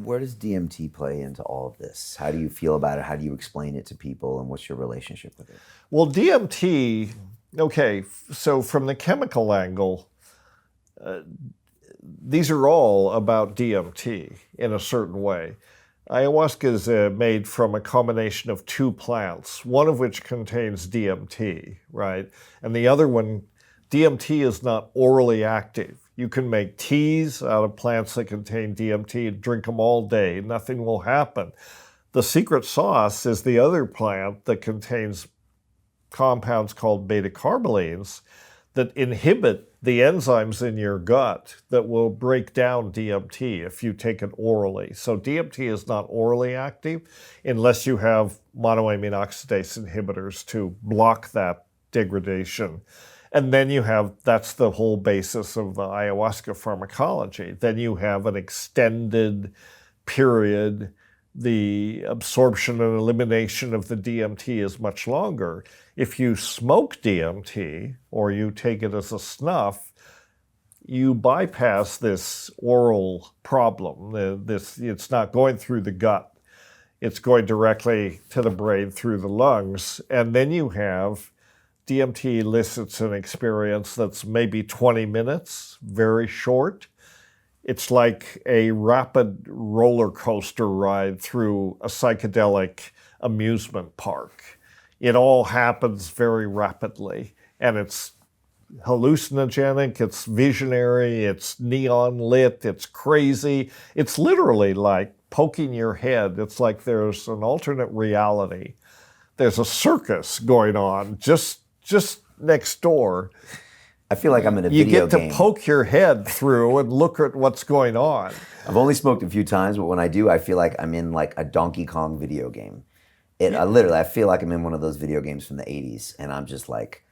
where does DMT play into all of this? How do you feel about it? How do you explain it to people? And what's your relationship with it? Well, DMT, okay, so from the chemical angle, these are all about DMT in a certain way. Ayahuasca is made from a combination of two plants, one of which contains DMT, right? And the other one, DMT is not orally active. You can make teas out of plants that contain DMT and drink them all day. Nothing will happen. The secret sauce is the other plant that contains compounds called beta-carbolines that inhibit the enzymes in your gut that will break down DMT if you take it orally. So DMT is not orally active unless you have monoamine oxidase inhibitors to block that degradation. And then you have, that's the whole basis of the ayahuasca pharmacology. Then you have an extended period. The absorption and elimination of the DMT is much longer. If you smoke DMT or you take it as a snuff, you bypass this oral problem. It's not going through the gut. It's going directly to the brain through the lungs. And then you have DMT elicits an experience that's maybe 20 minutes, very short. It's like a rapid roller coaster ride through a psychedelic amusement park. It all happens very rapidly, and it's hallucinogenic, it's visionary, it's neon lit, it's crazy. It's literally like poking your head. It's like there's an alternate reality. There's a circus going on just next door. I feel like I'm in a video game. You get to poke your head through and look at what's going on. I've only smoked a few times, but when I do, I feel like I'm in like a Donkey Kong video game. I feel like I'm in one of those video games from the 80s, and I'm just like,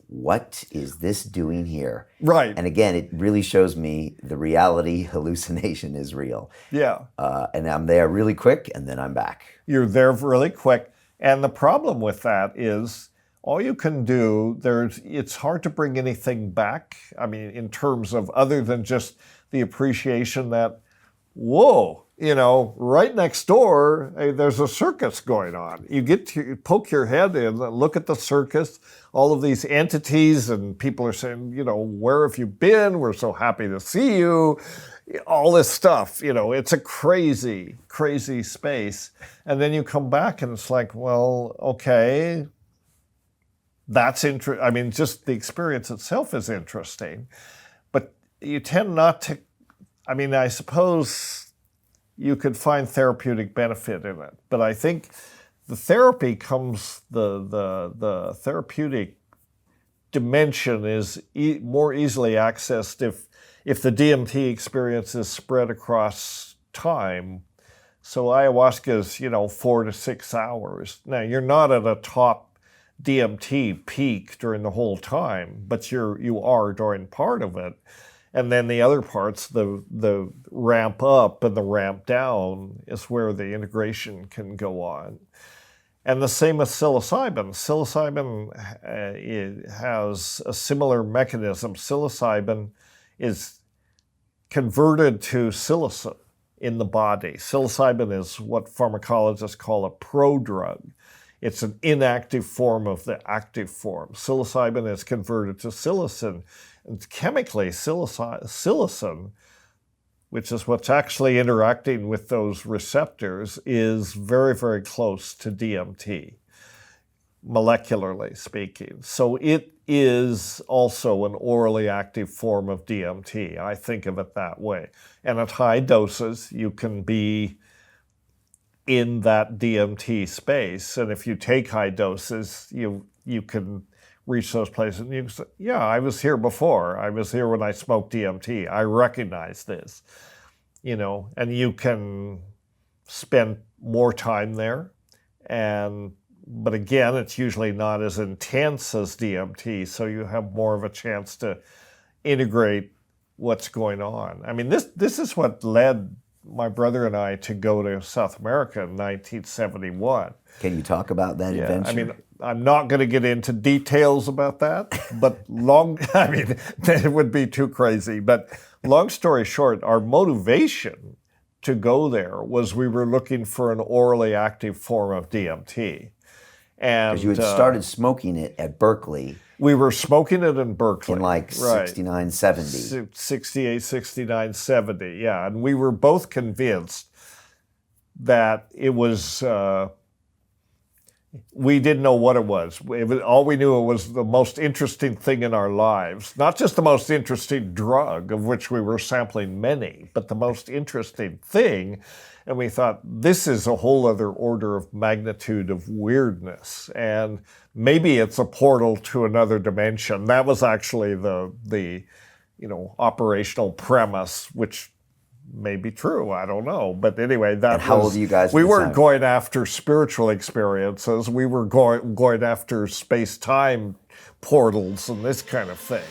what is this doing here? Right. And again, it really shows me the reality hallucination is real. Yeah. And I'm there really quick, and then I'm back. You're there really quick. And the problem with that is all you can do, it's hard to bring anything back. I mean, in terms of other than just the appreciation that, whoa, right next door, there's a circus going on. You get to poke your head in, look at the circus, all of these entities, and people are saying, where have you been? We're so happy to see you. All this stuff, it's a crazy, crazy space. And then you come back and it's like, well, okay, that's interesting. I mean, just the experience itself is interesting. But you tend not to, I suppose you could find therapeutic benefit in it. But I think the therapy comes, the therapeutic dimension is more easily accessed if the DMT experience is spread across time. So ayahuasca is, 4 to 6 hours. Now, you're not at a top DMT peak during the whole time, but you are during part of it. And then the other parts, the ramp up and the ramp down, is where the integration can go on. And the same with psilocybin. Psilocybin has a similar mechanism. Psilocybin is converted to psilocin in the body. Psilocybin is what pharmacologists call a prodrug. It's an inactive form of the active form. Psilocybin is converted to psilocin. And chemically, psilocin, which is what's actually interacting with those receptors, is very, very close to DMT, molecularly speaking. So it is also an orally active form of DMT. I think of it that way. And at high doses, you can be in that DMT space. And if you take high doses, you can reach those places and you can say, yeah, I was here before. I was here when I smoked DMT. I recognize this, and you can spend more time there. But again, it's usually not as intense as DMT, so you have more of a chance to integrate what's going on. I mean, this is what led my brother and I to go to South America in 1971. Can you talk about that adventure? I mean, I'm not going to get into details about that, but it would be too crazy. But long story short, our motivation to go there was we were looking for an orally active form of DMT. And Because you had started smoking it at Berkeley we were smoking it in Berkeley. in like 69, 70. 68, 69, 70, yeah. And we were both convinced that it was, we didn't know what it was. All we knew it was the most interesting thing in our lives. Not just the most interesting drug, of which we were sampling many, but the most interesting thing. And we thought, this is a whole other order of magnitude of weirdness. And maybe it's a portal to another dimension. That was actually the operational premise, which may be true. I don't know. But anyway, that and how old are you guys? We weren't going after spiritual experiences. We were going after space-time portals and this kind of thing.